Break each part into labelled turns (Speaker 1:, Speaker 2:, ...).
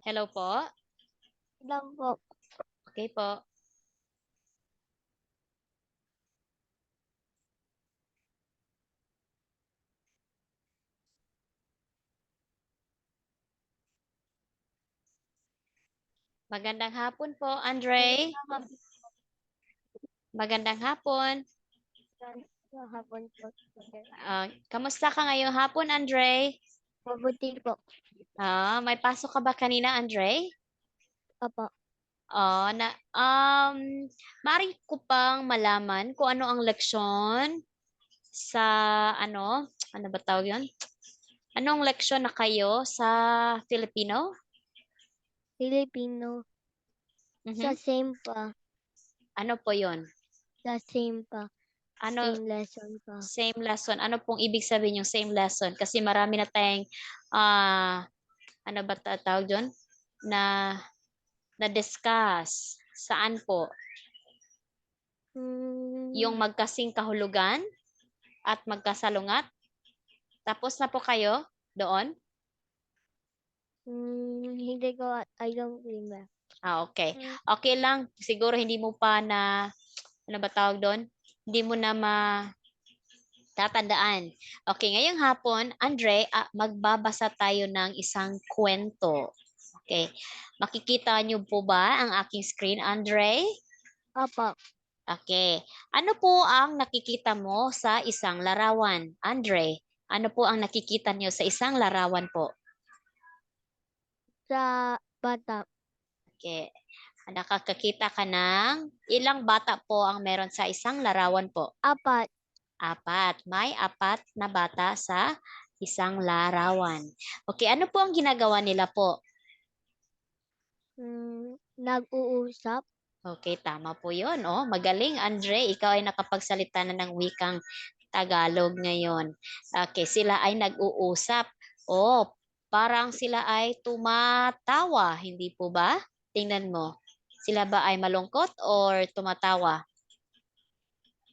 Speaker 1: Hello po.
Speaker 2: Lang po.
Speaker 1: Okay po. Magandang hapon po, Andre. Magandang hapon.
Speaker 2: Hapon po.
Speaker 1: Kamusta ka ngayong hapon, Andre?
Speaker 2: Mabuti po.
Speaker 1: May pasok ka ba kanina, Andre?
Speaker 2: Opo.
Speaker 1: Maaari ko pang malaman kung ano ang leksyon sa ano ba tawag yun? Anong leksyon na kayo sa Filipino?
Speaker 2: Filipino. Sa
Speaker 1: Mhm.
Speaker 2: same pa.
Speaker 1: Ano po yun?
Speaker 2: Sa same pa.
Speaker 1: Ano,
Speaker 2: Same lesson pa.
Speaker 1: same lesson. Ano pong ibig sabihin yung same lesson? Kasi marami na tayong ano ba tawag doon? Na na-discuss. Saan po? Yung magkasing kahulugan at magkasalungat? Tapos na po kayo doon?
Speaker 2: Hindi ko, I don't remember.
Speaker 1: Okay. Okay lang. Siguro hindi mo pa na, ano ba tawag doon? Hindi mo na tatandaan. Okay, ngayong hapon, Andre, magbabasa tayo ng isang kwento. Okay. Makikita niyo po ba ang aking screen, Andre?
Speaker 2: Opo.
Speaker 1: Okay. Ano po ang nakikita mo sa isang larawan? Andre, ano po ang nakikita niyo sa isang larawan po?
Speaker 2: Sa bata.
Speaker 1: Okay. Nakakakita ka ng ilang bata po ang meron sa isang larawan po?
Speaker 2: Apat.
Speaker 1: Apat. May apat na bata sa isang larawan. Okay, ano po ang ginagawa nila po?
Speaker 2: Nag-uusap.
Speaker 1: Okay, tama po yun. Oh, magaling, Andre. Ikaw ay nakapagsalita na ng wikang Tagalog ngayon. Okay, sila ay nag-uusap. Oh, parang sila ay tumatawa, hindi po ba? Tingnan mo. Sila ba ay malungkot or tumatawa?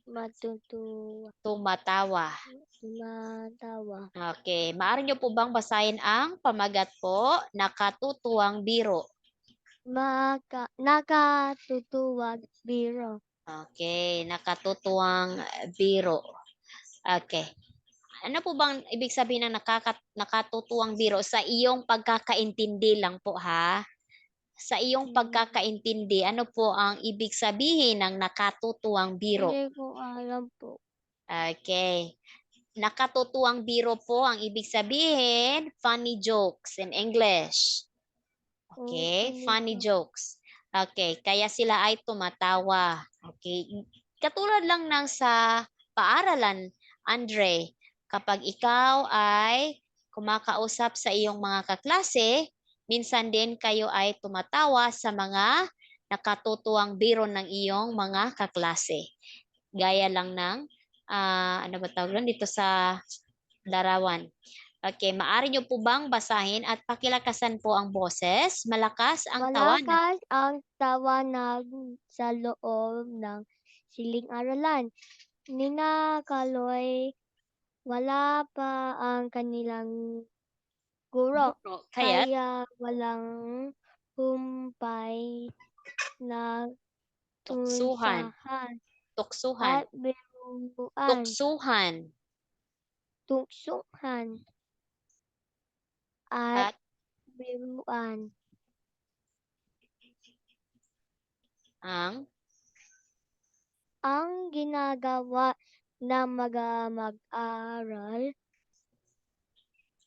Speaker 2: Matutuwa.
Speaker 1: Tumatawa.
Speaker 2: Tumatawa.
Speaker 1: Okay, maaari niyo po bang basahin ang pamagat po? Nakatutuwang biro.
Speaker 2: Nakatutuwag biro.
Speaker 1: Okay, nakatutuwang biro. Okay. Ano po bang ibig sabihin ng nakatutuwang biro sa iyong pagkakaintindi lang po ha? Sa iyong pagkakaintindi, ano po ang ibig sabihin ng nakatutuwang biro?
Speaker 2: Hindi ko alam po.
Speaker 1: Okay. Nakatutuwang biro po ang ibig sabihin, funny jokes in English. Okay, funny jokes. Okay, kaya sila ay tumatawa. Okay, katulad lang ng sa paaralan, Andre, kapag ikaw ay kumakausap sa iyong mga kaklase, minsan din kayo ay tumatawa sa mga nakatutuwang biro ng iyong mga kaklase. Gaya lang ng, ano ba tawag doon dito sa larawan. Okay, maaari niyo po bang basahin at pakilakasan po ang boses? Malakas ang tawanan.
Speaker 2: Malakas ang tawanan sa loob ng siling-aralan. Nina Kaloy, wala pa ang kanilang guro,
Speaker 1: Guro. Kaya't
Speaker 2: kaya walang humpay na
Speaker 1: tuksuhan.
Speaker 2: tunsahan
Speaker 1: Tuksuhan.
Speaker 2: at biruan,
Speaker 1: Tuksuhan.
Speaker 2: tuksuhan at
Speaker 1: At
Speaker 2: biruan.
Speaker 1: ang
Speaker 2: Ang ginagawa ng mga mag-aaral,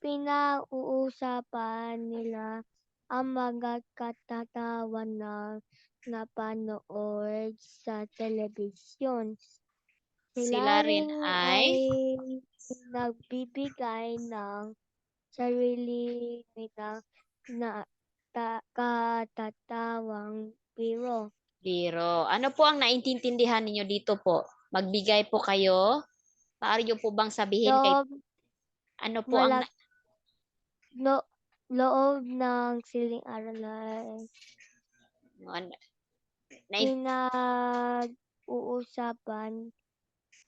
Speaker 2: pinag-uusapan nila ang mga katatawa na napanood sa telebisyon.
Speaker 1: sila
Speaker 2: Sila
Speaker 1: rin
Speaker 2: rin
Speaker 1: ay
Speaker 2: ay nagbibigay ng sarili nilang katatawang biro.
Speaker 1: biro. Ano po ang naintindihan ninyo dito po? Magbigay po kayo. Maaari niyo po bang sabihin kay
Speaker 2: Loob,
Speaker 1: ano po ang
Speaker 2: malak, lo, loob ng siling-aralan.
Speaker 1: na,
Speaker 2: Pinag-uusapan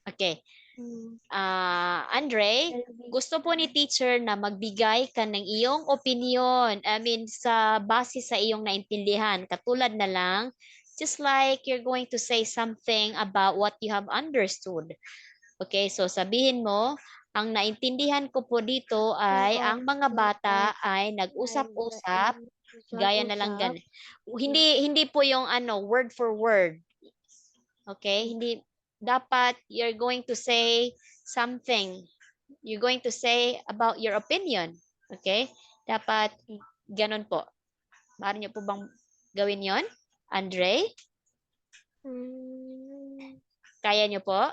Speaker 1: Okay.
Speaker 2: Mm,
Speaker 1: Andre, gusto po ni teacher na magbigay ka ng iyong opinion. I mean, sa base sa iyong naintindihan. Katulad na lang, just like you're going to say something about what you have understood. Okay, so sabihin mo, ang naintindihan ko po dito ay ang mga bata ay nag-usap-usap, gaya na lang
Speaker 2: usap-usap.
Speaker 1: ganun. Hindi po yung word for word. Okay? Hindi dapat you're going to say something. You're going to say about your opinion. Okay? Dapat ganun po. Maaari niyo po bang gawin 'yon? Andre,
Speaker 2: Mm,
Speaker 1: kaya niyo po?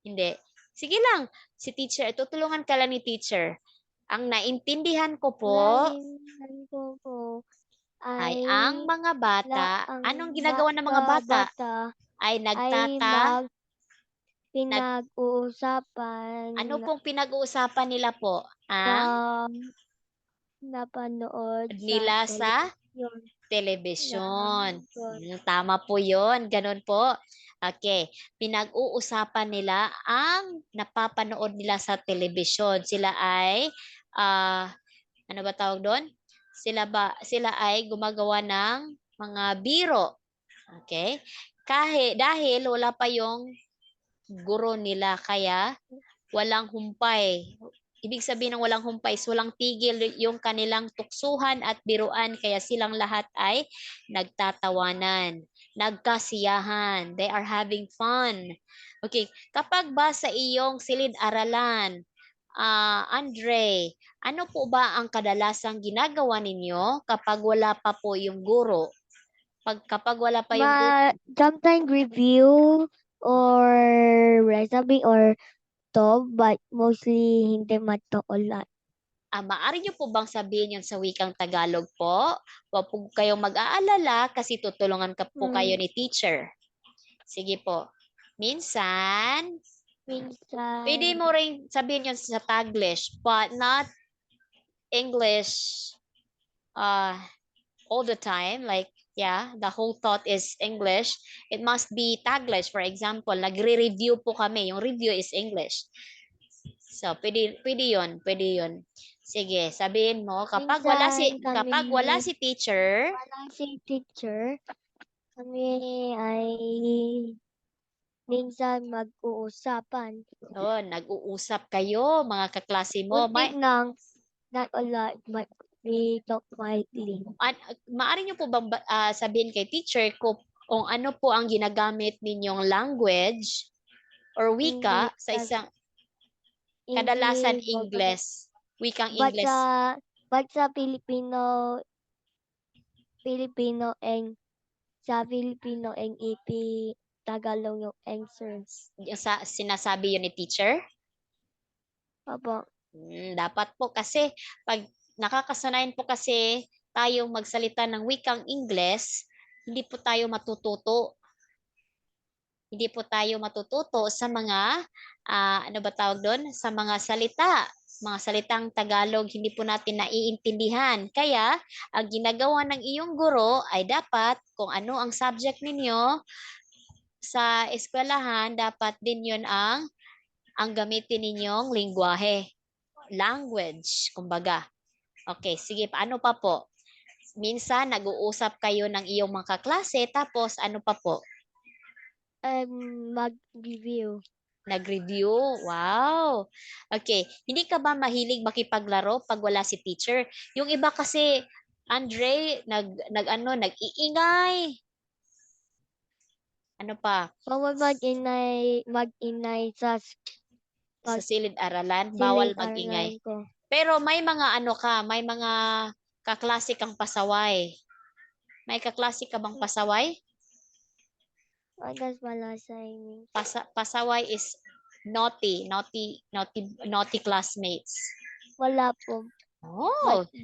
Speaker 1: Hindi. Sige lang. Si teacher, tutulungan ka lang ni teacher. Ang naintindihan ko po
Speaker 2: naintindihan ko po
Speaker 1: ay
Speaker 2: ay
Speaker 1: ang mga bata,
Speaker 2: ang
Speaker 1: anong ginagawa ng mga bata?
Speaker 2: bata
Speaker 1: Ay
Speaker 2: ay pinag-uusapan
Speaker 1: ano pong pinag-uusapan nila po?
Speaker 2: na napanood
Speaker 1: Nila sa
Speaker 2: telebisyon.
Speaker 1: telebisyon.
Speaker 2: Yun.
Speaker 1: Tama po yun. Ganun po. Okay. Pinag-uusapan nila ang napapanood nila sa telebisyon. Sila ay, ano ba tawag doon? Sila ay gumagawa ng mga biro. Okay? Dahil wala pa yung guro nila, kaya walang humpay. Ibig sabihin ng walang humpay, walang tigil yung kanilang tuksuhan at biruan, kaya silang lahat ay nagtatawanan, nagkasiyahan. They are having fun. Okay, kapag ba sa iyong silid-aralan, Andre, ano po ba ang kadalasang ginagawa ninyo kapag wala pa po yung guro? Kapag wala pa yung guro,
Speaker 2: Sometimes review or recipe or but mostly hindi matuulan.
Speaker 1: maaari niyo po bang sabihin yon sa wikang Tagalog po? Huwag po kayong mag-aalala kasi tutulungan po kayo ni teacher. Sige po. Minsan, pwede
Speaker 2: Minsan,
Speaker 1: mo rin sabihin yon sa Taglish, but not English all the time. Like, yeah, the whole thought is English. It must be Taglish. For example, nagre-review po kami. Yung review is English. So, pwede yun. Pwede yun. Sige, sabihin mo, kapag wala si teacher,
Speaker 2: kami ay minsan mag-uusapan.
Speaker 1: nag-uusap kayo, mga kaklase mo.
Speaker 2: Kunti lang, not a lot, but we talk quietly.
Speaker 1: Maaari nyo po bang sabihin kay teacher kung ano po ang ginagamit ninyong language or wika sa isang kadalasan English, wikang
Speaker 2: But
Speaker 1: English.
Speaker 2: sa Filipino ang Tagalog yung answers.
Speaker 1: Yung sinasabi yun ni teacher?
Speaker 2: Opo.
Speaker 1: Dapat po kasi pag nakakasanayan po kasi tayong magsalita ng wikang English, hindi po tayo matututo. Hindi po tayo matututo sa mga, ano ba tawag doon? Sa mga salitang Tagalog, hindi po natin naiintindihan. Kaya, ang ginagawa ng iyong guro ay dapat, kung ano ang subject ninyo sa eskwelahan, dapat din yun ang gamitin ninyong lingwahe. Language, kumbaga. Okay, sige, ano pa po? Minsan, nag-uusap kayo ng iyong mga kaklase, tapos ano pa po?
Speaker 2: Mag-review.
Speaker 1: Nag-review? Wow! Okay. Hindi ka ba mahilig makipaglaro pag wala si teacher? Yung iba kasi, Andre, nag-iingay. Ano pa?
Speaker 2: Bawal mag-inay sa
Speaker 1: Sa silid-aralan, bawal mag-ingay.
Speaker 2: silid-aralan ko.
Speaker 1: Pero may mga may mga kaklase kang pasaway. May kaklase ka bang pasaway?
Speaker 2: Others wala sa amin.
Speaker 1: Pasaway is naughty classmates.
Speaker 2: Wala po.
Speaker 1: Oh,
Speaker 2: But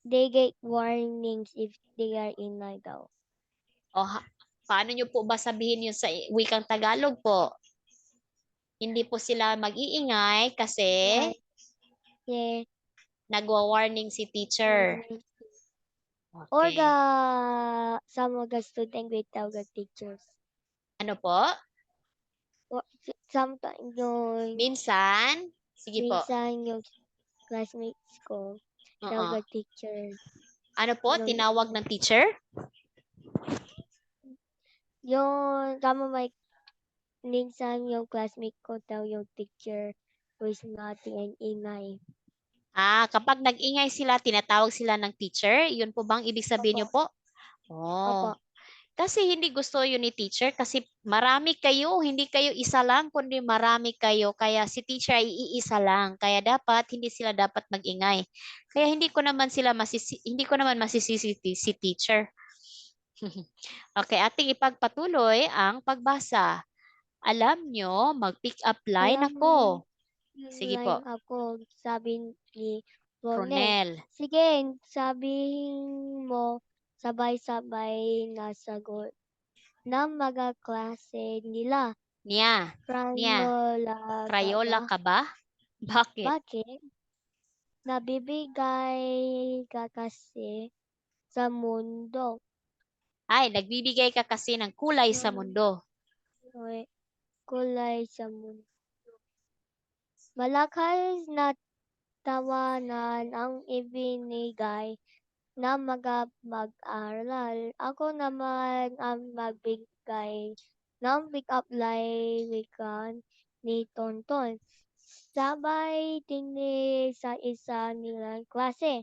Speaker 2: they get warnings if they are inay daw.
Speaker 1: paano nyo po ba sabihin yun sa wikang Tagalog po? Hindi po sila mag-iingay kasi
Speaker 2: Yeah.
Speaker 1: nagwa-warning si teacher.
Speaker 2: Or
Speaker 1: Okay.
Speaker 2: some of the student with our teachers.
Speaker 1: Ano po?
Speaker 2: Sometimes yung
Speaker 1: Minsan? Sige po.
Speaker 2: minsan yung classmates ko,
Speaker 1: Oo.
Speaker 2: tawag teacher.
Speaker 1: Ano po?
Speaker 2: Nung,
Speaker 1: Tinawag ng teacher?
Speaker 2: yung tama may minsan yung classmate ko daw yung teacher who is naughty and ingay.
Speaker 1: Kapag nag-ingay sila, tinatawag sila ng teacher? Yun po bang ibig sabihin niyo
Speaker 2: Opo,
Speaker 1: po? Oh.
Speaker 2: opo,
Speaker 1: Kasi hindi gusto yun ni teacher kasi marami kayo, hindi kayo isa lang, kundi marami kayo. Kaya si teacher ay iisa lang. Kaya dapat, hindi sila dapat mag-ingay. Kaya hindi ko naman masisisi si teacher. Okay, ating ipagpatuloy ang pagbasa. Alam nyo, mag-pick up line
Speaker 2: alam
Speaker 1: ako.
Speaker 2: yung
Speaker 1: Sige
Speaker 2: line
Speaker 1: po,
Speaker 2: ako, sabi ni Ronel.
Speaker 1: Ronel.
Speaker 2: Sige, sabihin mo sabay-sabay na sagot ng mga klase nila.
Speaker 1: Nia, Nia,
Speaker 2: Pranola ka
Speaker 1: Crayola
Speaker 2: ba?
Speaker 1: ka ba? Bakit?
Speaker 2: Bakit? Nabibigay ka kasi sa mundo
Speaker 1: Ay, nagbibigay ka kasi ng kulay sa
Speaker 2: ng
Speaker 1: mundo.
Speaker 2: kulay sa mundo. Malakas na tawanan ang ibinigay ng mga mag-aral. Ako naman ang magbigay ng pick-up line ni Tonton. Sabay tinig sa isa nilang klase.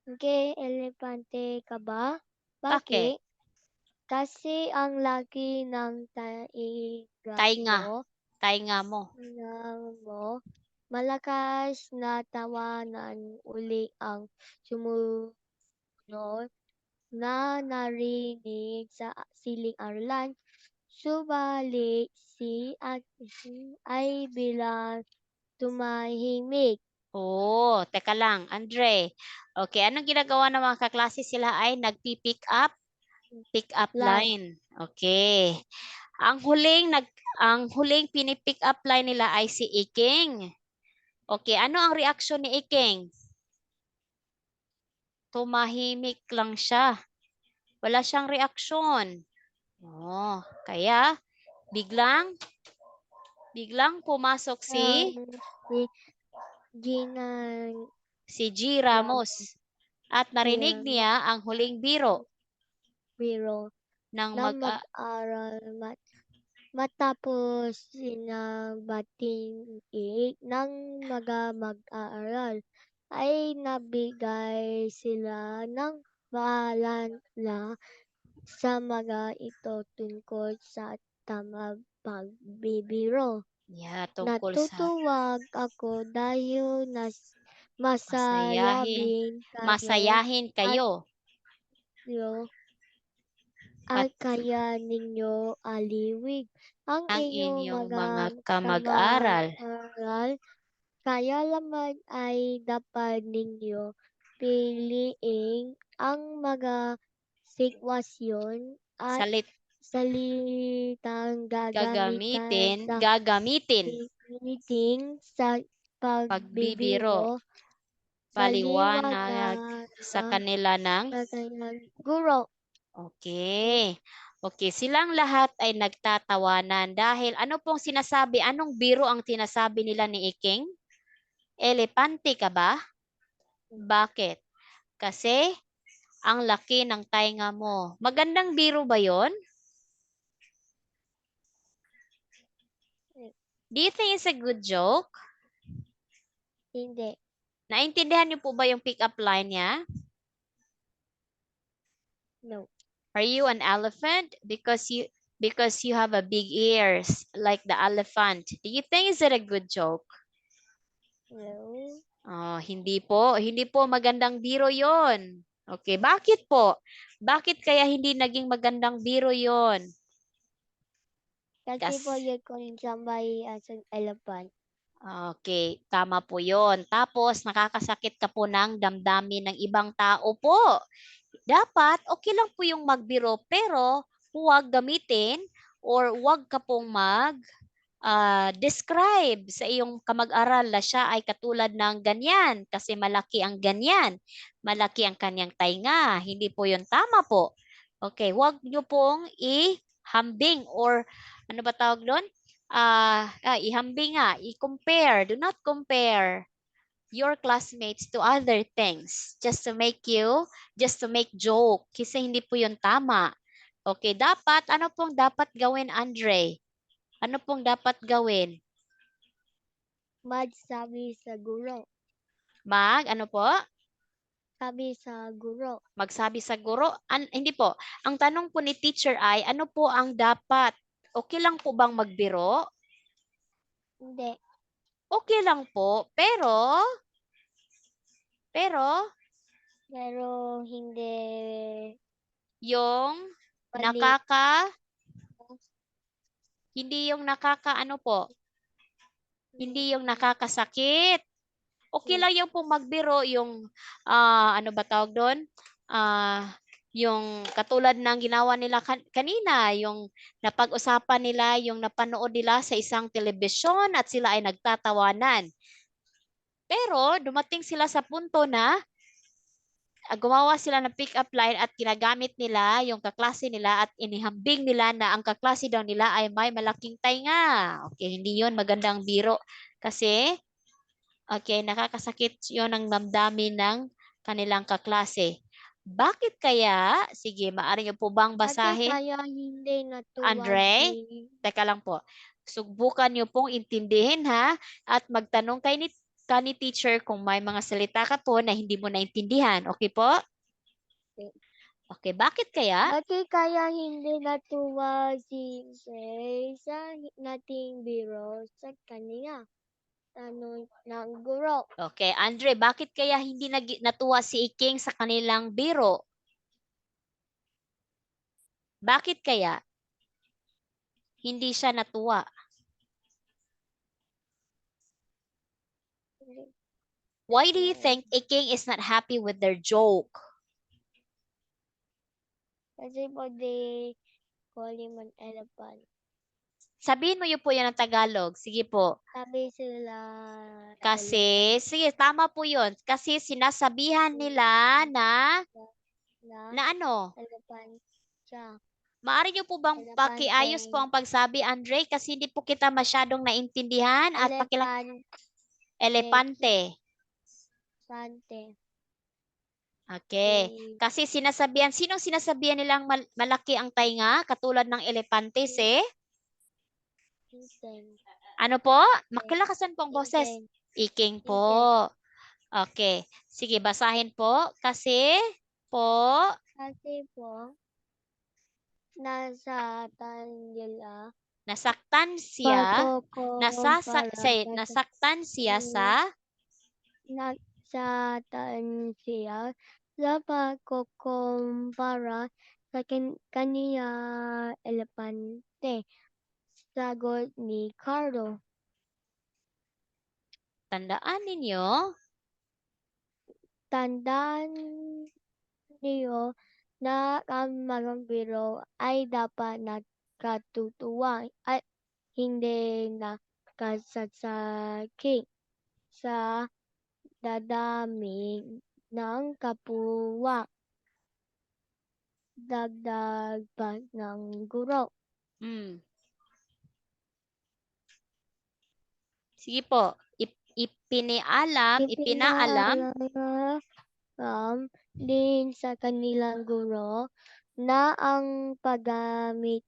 Speaker 2: Okay, elepante ka ba?
Speaker 1: Bakit?
Speaker 2: Bakit? Kasi ang laki ng taiga
Speaker 1: Tainga.
Speaker 2: mo,
Speaker 1: Tainga mo.
Speaker 2: malakas na tawanan uli ang sumunod na narinig sa siling-aralan. Subalit si Ate ay bilang tumahimik.
Speaker 1: Teka lang, Andre. Okay, anong ginagawa ng mga kaklase? Sila ay pick up
Speaker 2: Line,
Speaker 1: line. Okay. Ang huling pini-pick up line nila ay si Iking. Okay, ano ang reaksyon ni Iking? Tumahimik lang siya. Wala siyang reaksyon. Kaya biglang pumasok
Speaker 2: ang si Gina
Speaker 1: si G. Ramos at narinig
Speaker 2: Ramos
Speaker 1: niya ang huling biro
Speaker 2: Biro
Speaker 1: ng
Speaker 2: na mag-aral matapos sinabating ng mga mag-aaral ay nabigay sila ng paalala sa mga ito tungkol sa tamang pagbibiro.
Speaker 1: tungkol sa
Speaker 2: Natutuwag ako dahil
Speaker 1: masayahin. Masayahin
Speaker 2: at
Speaker 1: kayo
Speaker 2: yo
Speaker 1: at
Speaker 2: at kaya ninyo aliwig ang
Speaker 1: ang
Speaker 2: inyong
Speaker 1: inyong
Speaker 2: mga
Speaker 1: mga kamag-aral.
Speaker 2: kamag-aral. Kaya lamang ay dapat ninyo piliin ang mga sitwasyon at
Speaker 1: Salit
Speaker 2: salitang gagamitan sa
Speaker 1: gagamitin
Speaker 2: meeting sa
Speaker 1: pagbibiro.
Speaker 2: pagbibiro.
Speaker 1: Paliwanag
Speaker 2: Paliwanag
Speaker 1: sa kanila ng
Speaker 2: sa kanyang guro.
Speaker 1: Okay. Okay, silang lahat ay nagtatawanan dahil ano pong sinasabi, anong biro ang sinasabi nila ni Iking? Elepante ka ba? Bakit? Kasi ang laki ng tainga mo. Magandang biro ba yon? Do you think it's a good joke?
Speaker 2: Hindi.
Speaker 1: Naintindihan niyo po ba yung pick-up line niya?
Speaker 2: No.
Speaker 1: Are you an elephant? Because you have a big ears like the elephant. Do you think is it a good joke?
Speaker 2: No.
Speaker 1: Hindi po. Hindi po magandang biro yon. Okay, bakit po? Bakit kaya hindi naging magandang biro yon?
Speaker 2: Kasi po
Speaker 1: Kas
Speaker 2: yun kung somebody as an elephant.
Speaker 1: Okay, tama po yon. Tapos, nakakasakit ka po ng damdamin ng ibang tao po. Dapat, okay lang po yung magbiro, pero huwag gamitin or huwag ka pong describe sa iyong kamag-aral na siya ay katulad ng ganyan kasi malaki ang ganyan. Malaki ang kanyang tainga. Hindi po yun tama po. Okay, huwag nyo pong ihambing or ano ba tawag doon? ihambing nga, i-compare. Do not compare your classmates to other things just to make joke. Kasi hindi po yun tama. Okay, ano pong dapat gawin, Andre? Ano pong dapat gawin?
Speaker 2: Magsabi sa guro.
Speaker 1: Ano po?
Speaker 2: Sabi sa guro.
Speaker 1: Magsabi sa guro? Hindi po. Ang tanong po ni teacher ay, ano po ang dapat? Okay lang po bang magbiro?
Speaker 2: Hindi.
Speaker 1: Okay lang po. Pero
Speaker 2: Pero hindi
Speaker 1: yung
Speaker 2: mali.
Speaker 1: hindi yung ano po? Hindi yung nakakasakit. Okay lang yung pong magbiro, yung, ano ba tawag doon? Yung katulad ng ginawa nila kanina, yung napag-usapan nila, yung napanood nila sa isang telebisyon at sila ay nagtatawanan. Pero dumating sila sa punto na gumawa sila ng pick-up line at ginagamit nila yung kaklase nila at inihambing nila na ang kaklase daw nila ay may malaking tainga. Okay, hindi yun magandang biro. Kasi, okay, nakakasakit yun ang damdamin ng kanilang kaklase. Bakit kaya? Sige, maaari niyo po bang
Speaker 2: Bakit
Speaker 1: basahin?
Speaker 2: kaya hindi natuwa
Speaker 1: Andre?
Speaker 2: si...
Speaker 1: Teka lang po. Subukan niyo pong intindihin ha at magtanong ni teacher kung may mga salita ka po na hindi mo naintindihan. Okay po? Okay, bakit kaya?
Speaker 2: Bakit kaya hindi natuwa si Shay sa nating biro sa kanya? Tanong ng guro.
Speaker 1: Okay, Andre, bakit kaya hindi natuwa si Iking sa kanilang biro? Bakit kaya? Hindi siya natuwa. Why do you think Iking is not happy with their joke?
Speaker 2: Kasi po they call him an elephant.
Speaker 1: Sabihin mo yun po yan ng Tagalog. Sige po.
Speaker 2: Sabi sila
Speaker 1: Kasi, sige, tama po yun. Kasi sinasabihan nila na ano?
Speaker 2: elephant siya.
Speaker 1: Maaari niyo po bang pakiayos po ang pagsabi, Andre? Kasi hindi po kita masyadong naintindihan at elepante.
Speaker 2: Sante.
Speaker 1: Okay. Kasi sinong sinasabihan nilang malaki ang tainga? Katulad ng elepante, ano po? Makilakasan po ang boses. Iking po. Okay. Sige, basahin po. Kasi po, nasaktan siya. Nasaktan siya sa
Speaker 2: Nasaktan siya sa pagkukumpara sa kaniya elepante. Sagot ni Carlo.
Speaker 1: tandaan
Speaker 2: niyo na ang mga biro ay dapat nakatutuwa at hindi nakasasakit sa dadami ng kapwa. Dagdag pa ng guro.
Speaker 1: Sige po. Ipinaalam
Speaker 2: din sa kanilang guro na ang paggamit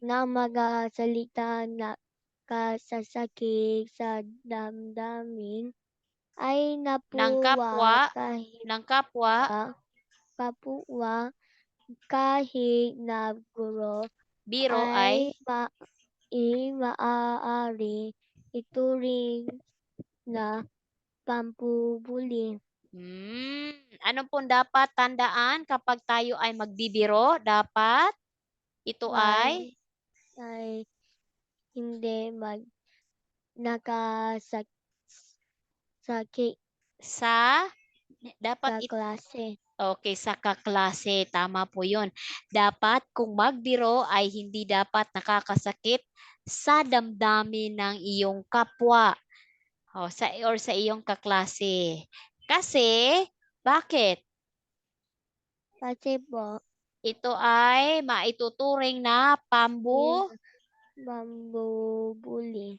Speaker 2: ng mga salita na kasasakit sa damdamin ay napuwa
Speaker 1: ng kapwa
Speaker 2: kahit na guro
Speaker 1: biro
Speaker 2: ay maaari ituring na pampubuli.
Speaker 1: Ano pong dapat tandaan kapag tayo ay magbibiro? Dapat ito ay
Speaker 2: hindi nakasakit
Speaker 1: sa
Speaker 2: klase.
Speaker 1: Okay, sa kaklase. Tama po yun. Dapat kung magbiro ay hindi dapat nakakasakit sa damdamin ng iyong kapwa or sa iyong kaklase. Kasi, bakit?
Speaker 2: Kasi po,
Speaker 1: Ito ay maituturing na
Speaker 2: Bamboo bully.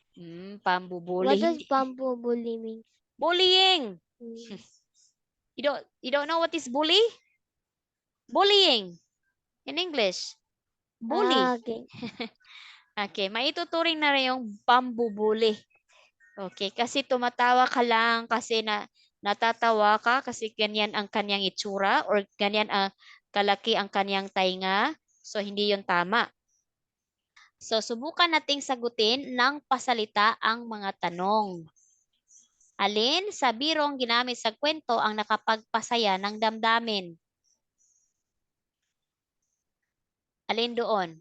Speaker 1: Pambubuli.
Speaker 2: What does
Speaker 1: Hindi.
Speaker 2: bamboo bully mean?
Speaker 1: Bullying. You don't know what is bully? Bullying. In English. Bully.
Speaker 2: Okay.
Speaker 1: Okay, maituturing na rin yung pambubuli. Okay, kasi tumatawa ka lang kasi natatawa ka kasi ganyan ang kanyang itsura or ganyan ang kalaki ang kanyang tainga. So, hindi yun tama. So, subukan nating sagutin ng pasalita ang mga tanong. Alin sa birong ginamit sa kwento ang nakapagpasaya ng damdamin? Alin doon?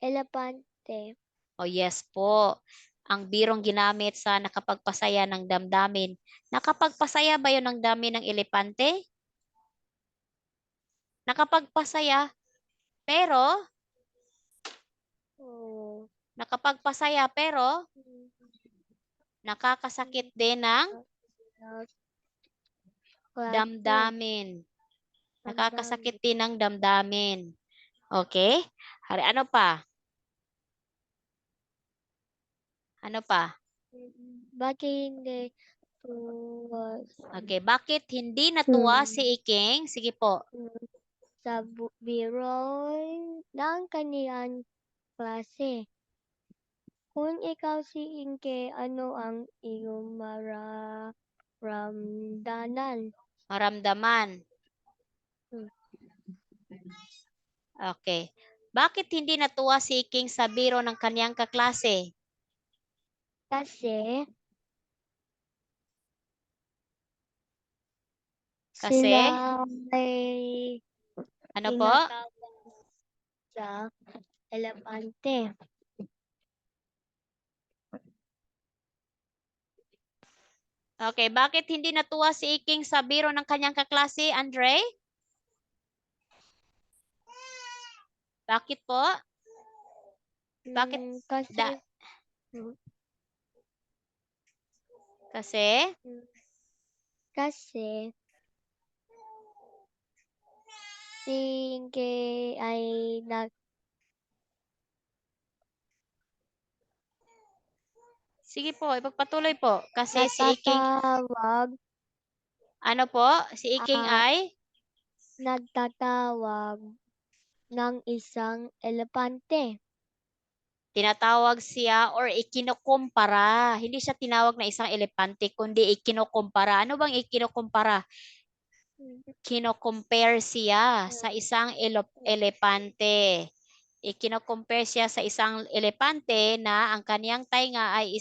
Speaker 2: Elepante.
Speaker 1: O yes po. Ang birong ginamit sa nakapagpasaya ng damdamin. Nakapagpasaya ba yun ng dami ng elepante? Nakapagpasaya, pero
Speaker 2: Oh.
Speaker 1: nakapagpasaya pero nakakasakit din ng damdamin. Nakakasakit din ng damdamin. Okay? Hari, ano pa? Ano pa?
Speaker 2: Bakit hindi tuwa
Speaker 1: Okay, bakit hindi natuwa si Iking? Sige po.
Speaker 2: sa biro ng kaniyang klase? Kung ikaw si Inke, ano ang iyong mararamdaman?
Speaker 1: Maramdaman. Okay. Bakit hindi natuwa si Iking sa biro ng kanyang kaklase?
Speaker 2: Kasi
Speaker 1: Kasi,
Speaker 2: sila ay
Speaker 1: ano po?
Speaker 2: tinatawag sa elepante.
Speaker 1: Okay, bakit hindi natuwa si Iking sa biro ng kanyang kaklase, Andre? Bakit po? Bakit?
Speaker 2: Kasi
Speaker 1: Kasi?
Speaker 2: kasi si Inke ay
Speaker 1: Sige po, ipagpatuloy po. Kasi si Iking,
Speaker 2: nagtatawag
Speaker 1: ano po? Si Iking ay?
Speaker 2: nagtatawag ng isang elepante.
Speaker 1: Tinatawag siya or ikinokumpara. Hindi siya tinawag na isang elepante, kundi ikinokumpara. Ano bang ikinokumpara? Kino-compare siya sa isang elepante. Ikino-compare siya sa isang elepante na ang kaniyang tainga ay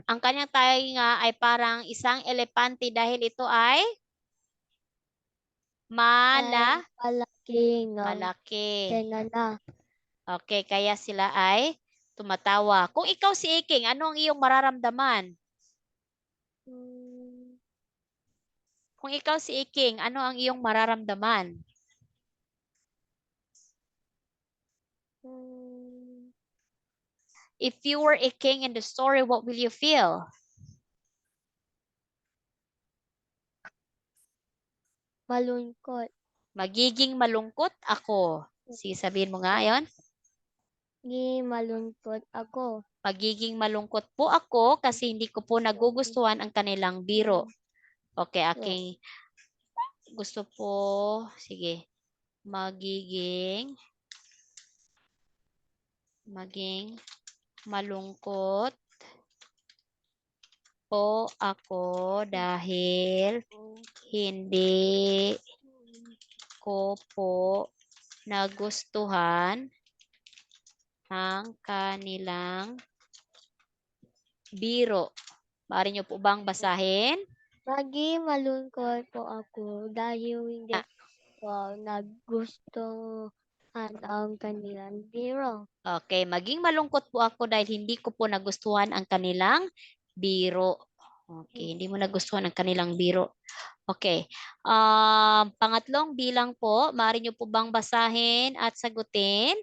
Speaker 1: ang kaniyang tainga ay parang isang elepante dahil ito ay
Speaker 2: Palaki ng
Speaker 1: malaki.
Speaker 2: tenga na.
Speaker 1: Okay, kaya sila ay tumatawa. Kung ikaw si Iking, ano ang iyong mararamdaman? Kung ikaw si Iking, ano ang iyong mararamdaman? If you were a king in the story, what will you feel?
Speaker 2: Malungkot.
Speaker 1: Magiging malungkot ako. Sige, sabihin mo nga yon.
Speaker 2: Malungkot ako.
Speaker 1: Magiging malungkot po ako kasi hindi ko po nagugustuhan ang kanilang biro. Okay, aking gusto po, sige, maging malungkot po ako dahil hindi ko po nagustuhan ang kanilang biro. Maaari niyo po bang basahin?
Speaker 2: Maging malungkot po ako dahil hindi ko nagustuhan ang kanilang biro.
Speaker 1: Okay, maging malungkot po ako dahil hindi ko po nagustuhan ang kanilang biro. Okay, hindi mo nagustuhan ang kanilang biro. Okay. Pangatlong bilang po, maaari niyo po bang basahin at sagutin?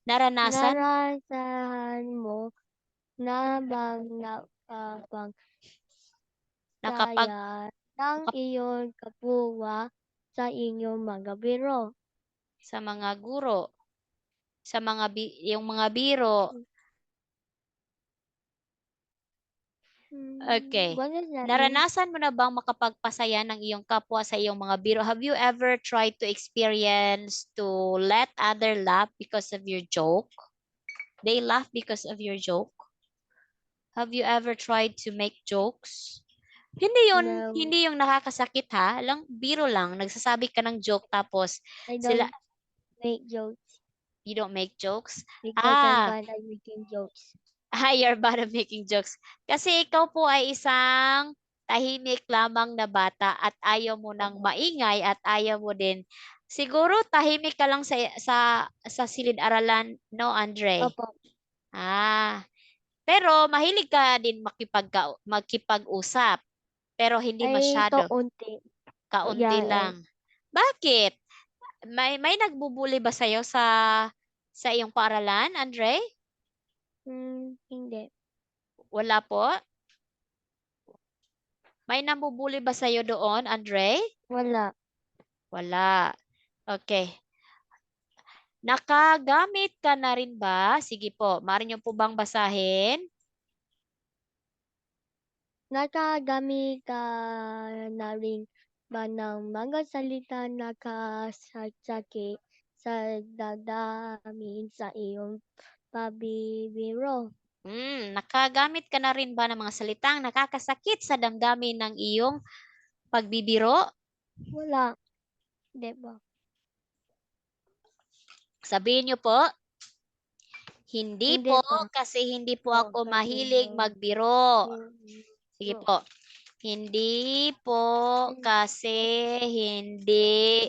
Speaker 1: Naranasan
Speaker 2: Narasahan mo na bang
Speaker 1: nakapag
Speaker 2: saya ng iyong kapwa sa inyong mga biro?
Speaker 1: sa mga guro. sa yung mga biro. Okay.
Speaker 2: What does that mean?
Speaker 1: Naranasan mo na bang makapagpasaya ng iyong kapwa sa iyong mga biro? Have you ever tried to experience to let other laugh because of your joke? They laugh because of your joke? Have you ever tried to make jokes?
Speaker 2: No,
Speaker 1: Hindi yung nakakasakit ha. Biro lang. Nagsasabi ka ng joke tapos
Speaker 2: I
Speaker 1: sila,
Speaker 2: don't make jokes
Speaker 1: you don't make jokes?
Speaker 2: because I'm
Speaker 1: Ah,
Speaker 2: bad at making jokes.
Speaker 1: you're bad at making jokes. Kasi ikaw po ay isang tahimik lamang na bata at ayaw mo ng
Speaker 2: Opo.
Speaker 1: maingay at ayaw mo din. Siguro tahimik ka lang sa silid-aralan, no, Andre?
Speaker 2: Opo.
Speaker 1: Pero mahilig ka din makipag-usap, pero hindi
Speaker 2: Ay,
Speaker 1: masyado,
Speaker 2: kaunti.
Speaker 1: kaunti
Speaker 2: Yeah,
Speaker 1: lang. Bakit? May nagbubuli ba sa'yo sa iyong paaralan, Andre?
Speaker 2: hindi.
Speaker 1: Wala po? May nambubuli ba sa'yo doon, Andre?
Speaker 2: Wala.
Speaker 1: Wala. Okay. Nakagamit ka na rin ba? Sige po, maaari niyo po bang basahin?
Speaker 2: Nakagamit ka na rin ba ng mga salita na kasasakit sa dadamin sa iyong pabibiro?
Speaker 1: Nakagamit ka na rin ba ng mga salitang nakakasakit sa damdamin ng iyong pagbibiro?
Speaker 2: Wala. Di ba?
Speaker 1: Sabihin niyo po, hindi
Speaker 2: Hindi
Speaker 1: po
Speaker 2: pa.
Speaker 1: kasi hindi po
Speaker 2: Oh,
Speaker 1: ako
Speaker 2: kasi
Speaker 1: mahilig magbiro. Sige
Speaker 2: bro.
Speaker 1: po. Hindi po kasi hindi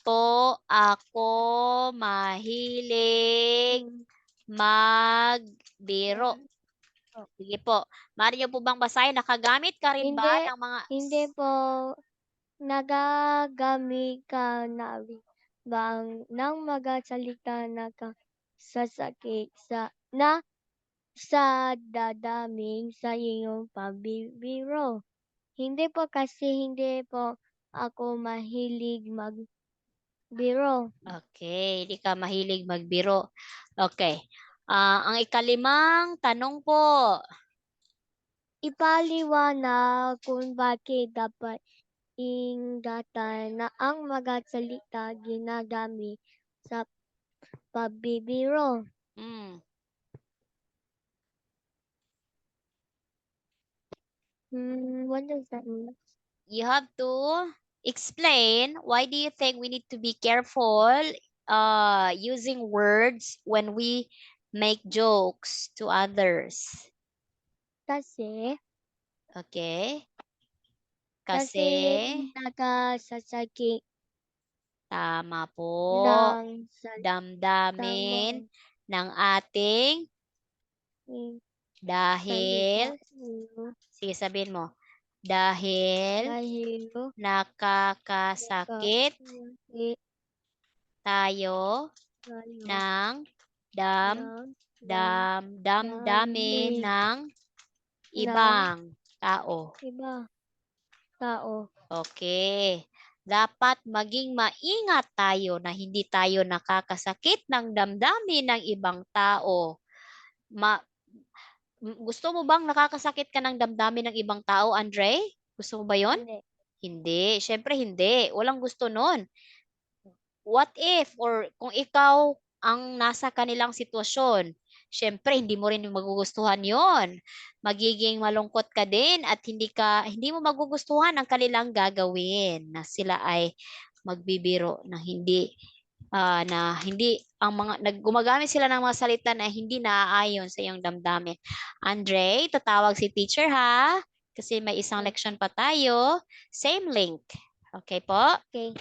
Speaker 1: po ako mahilig magbiro. Sige po. Maaari niyo po bang basahin? Nakagamit ka rin ba ng mga...
Speaker 2: Hindi po nagagamit ka na rin bang ng mga salita na kasasakit sa dadaming sa iyong pabibiro? Hindi po kasi hindi po ako mahilig magbiro.
Speaker 1: Okay, hindi ka mahilig magbiro. Okay. Ang ikalimang tanong po.
Speaker 2: Ipaliwanag kung bakit dapat ingatan na ang mga salita ginagamit sa pabibiro.
Speaker 1: Mm.
Speaker 2: What does that mean?
Speaker 1: You have to explain why do you think we need to be careful using words when we make jokes to others.
Speaker 2: Kasi
Speaker 1: Okay?
Speaker 2: Kasi
Speaker 1: Kasi,
Speaker 2: nakasasakit
Speaker 1: tama po,
Speaker 2: ng
Speaker 1: damdamin
Speaker 2: damdamin
Speaker 1: ng ating dahil,
Speaker 2: salita
Speaker 1: sige sabihin mo, dahil
Speaker 2: dahil
Speaker 1: nakakasakit
Speaker 2: nakasakit
Speaker 1: tayo
Speaker 2: tayo
Speaker 1: ng
Speaker 2: ng
Speaker 1: damdamin
Speaker 2: damdamin
Speaker 1: ng
Speaker 2: ng
Speaker 1: ibang tao.
Speaker 2: iba tao.
Speaker 1: Okay. Dapat maging maingat tayo na hindi tayo nakakasakit ng damdamin ng ibang tao. Gusto mo bang nakakasakit ka ng damdamin ng ibang tao, Andre? Gusto mo ba yon?
Speaker 2: Hindi.
Speaker 1: Hindi. Siyempre hindi. Walang gusto nun. What if or kung ikaw ang nasa kanilang sitwasyon, syempre hindi mo rin magugustuhan 'yon. Magiging malungkot ka din at hindi mo magugustuhan ang kanilang gagawin na sila ay magbibiro na hindi ang mga gumagamit sila ng mga salita na hindi naaayon sa iyong damdamin. Andre, tatawag si teacher ha kasi may isang
Speaker 2: Okay.
Speaker 1: leksyon pa tayo. Same link. Okay po?
Speaker 2: Okay.